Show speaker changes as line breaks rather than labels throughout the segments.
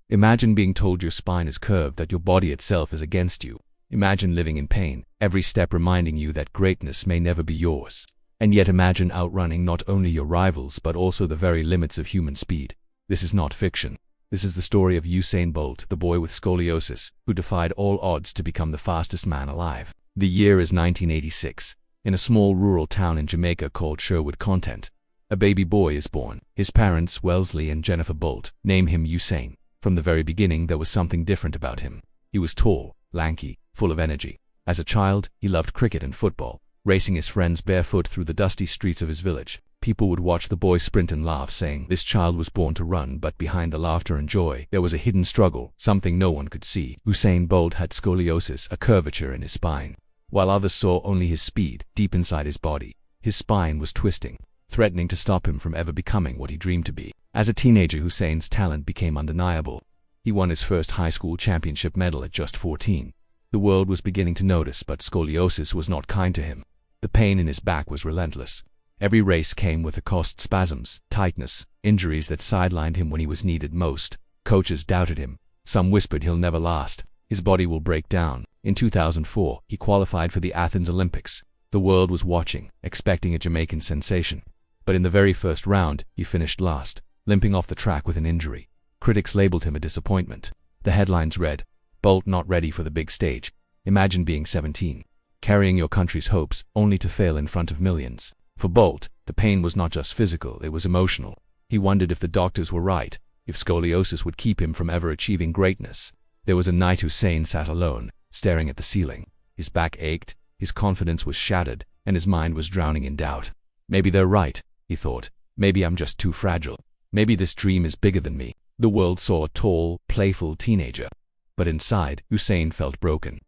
Imagine being told your spine is curved, that your body itself is against you. Imagine living in pain, every step reminding you that greatness may never be yours. And yet imagine outrunning not only your rivals but also the very limits of human speed. This is not fiction. This is the story of Usain Bolt, the boy with scoliosis, who defied all odds to become the fastest man alive. The year is 1986. In a small rural town in Jamaica called Sherwood Content, a baby boy is born. His parents, Wellesley and Jennifer Bolt, name him Usain. From the very beginning there was something different about him. He was tall, lanky, full of energy. As a child, he loved cricket and football, racing his friends barefoot through the dusty streets of his village. People would watch the boy sprint and laugh, saying, "This child was born to run," but behind the laughter and joy, there was a hidden struggle, something no one could see. Usain Bolt had scoliosis, a curvature in his spine. While others saw only his speed, deep inside his body, his spine was twisting, threatening to stop him from ever becoming what he dreamed to be. As a teenager, Usain's talent became undeniable. He won his first high school championship medal at just 14. The world was beginning to notice, but scoliosis was not kind to him. The pain in his back was relentless. Every race came with the cost: spasms, tightness, injuries that sidelined him when he was needed most. Coaches doubted him. Some whispered he'll never last. His body will break down. In 2004, he qualified for the Athens Olympics. The world was watching, expecting a Jamaican sensation. But in the very first round, he finished last, limping off the track with an injury. Critics labeled him a disappointment. The headlines read, "Bolt not ready for the big stage." Imagine being 17, carrying your country's hopes, only to fail in front of millions. For Bolt, the pain was not just physical, it was emotional. He wondered if the doctors were right, if scoliosis would keep him from ever achieving greatness. There was a night Usain sat alone, staring at the ceiling. His back ached, his confidence was shattered, and his mind was drowning in doubt. Maybe they're right, he thought. Maybe I'm just too fragile. Maybe this dream is bigger than me. The world saw a tall, playful teenager. But inside, Usain felt broken.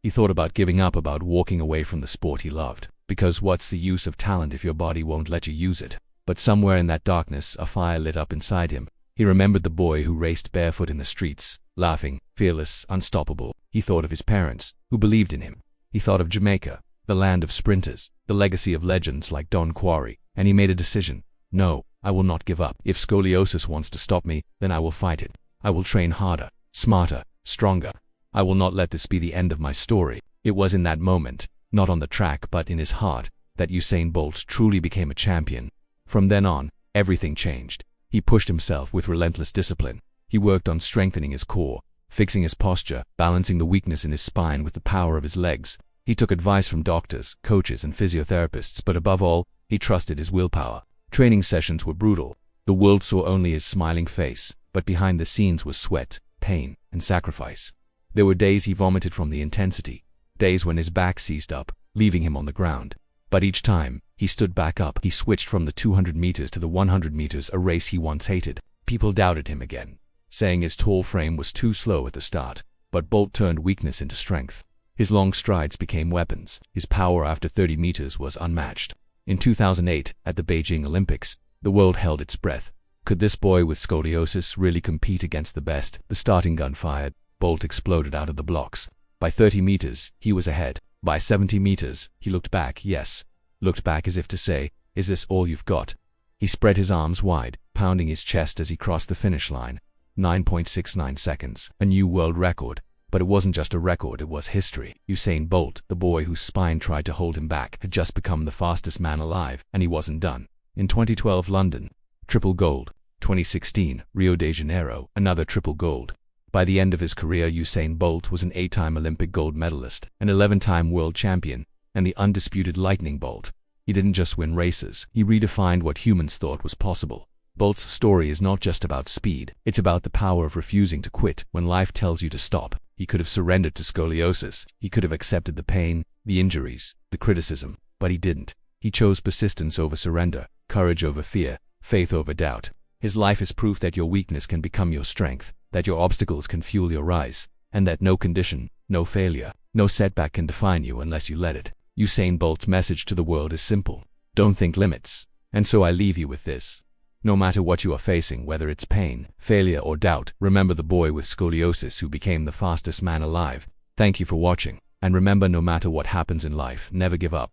He thought about giving up, about walking away from the sport he loved. Because what's the use of talent if your body won't let you use it? But somewhere in that darkness, a fire lit up inside him. He remembered the boy who raced barefoot in the streets, laughing, fearless, unstoppable. He thought of his parents, who believed in him. He thought of Jamaica, the land of sprinters, the legacy of legends like Don Quarry, and he made a decision. No, I will not give up. If scoliosis wants to stop me, then I will fight it. I will train harder, smarter, stronger. I will not let this be the end of my story. It was in that moment, not on the track but in his heart, that Usain Bolt truly became a champion. From then on, everything changed. He pushed himself with relentless discipline. He worked on strengthening his core, fixing his posture, balancing the weakness in his spine with the power of his legs. He took advice from doctors, coaches, and physiotherapists, but above all, he trusted his willpower. Training sessions were brutal. The world saw only his smiling face, but behind the scenes was sweat, pain, and sacrifice. There were days he vomited from the intensity, days when his back seized up, leaving him on the ground. But each time, he stood back up. He switched from the 200 meters to the 100 meters, a race he once hated. People doubted him again, saying his tall frame was too slow at the start. But Bolt turned weakness into strength. His long strides became weapons. His power after 30 meters was unmatched. In 2008, at the Beijing Olympics, the world held its breath. Could this boy with scoliosis really compete against the best? The starting gun fired. Bolt exploded out of the blocks. By 30 meters, he was ahead. By 70 meters, he looked back, yes, looked back as if to say, "Is this all you've got?" He spread his arms wide, pounding his chest as he crossed the finish line. 9.69 seconds, a new world record. But it wasn't just a record, it was history. Usain Bolt, the boy whose spine tried to hold him back, had just become the fastest man alive, and he wasn't done. In 2012 London, triple gold. 2016 Rio de Janeiro, another triple gold. By the end of his career, Usain Bolt was an 8-time Olympic gold medalist, an 11-time world champion, and the undisputed lightning bolt. He didn't just win races, he redefined what humans thought was possible. Bolt's story is not just about speed, it's about the power of refusing to quit when life tells you to stop. He could have surrendered to scoliosis, he could have accepted the pain, the injuries, the criticism, but he didn't. He chose persistence over surrender, courage over fear, faith over doubt. His life is proof that your weakness can become your strength, that your obstacles can fuel your rise, and that no condition, no failure, no setback can define you unless you let it. Usain Bolt's message to the world is simple. Don't think limits. And so I leave you with this. No matter what you are facing, whether it's pain, failure, or doubt, remember the boy with scoliosis who became the fastest man alive. Thank you for watching. And remember, no matter what happens in life, never give up.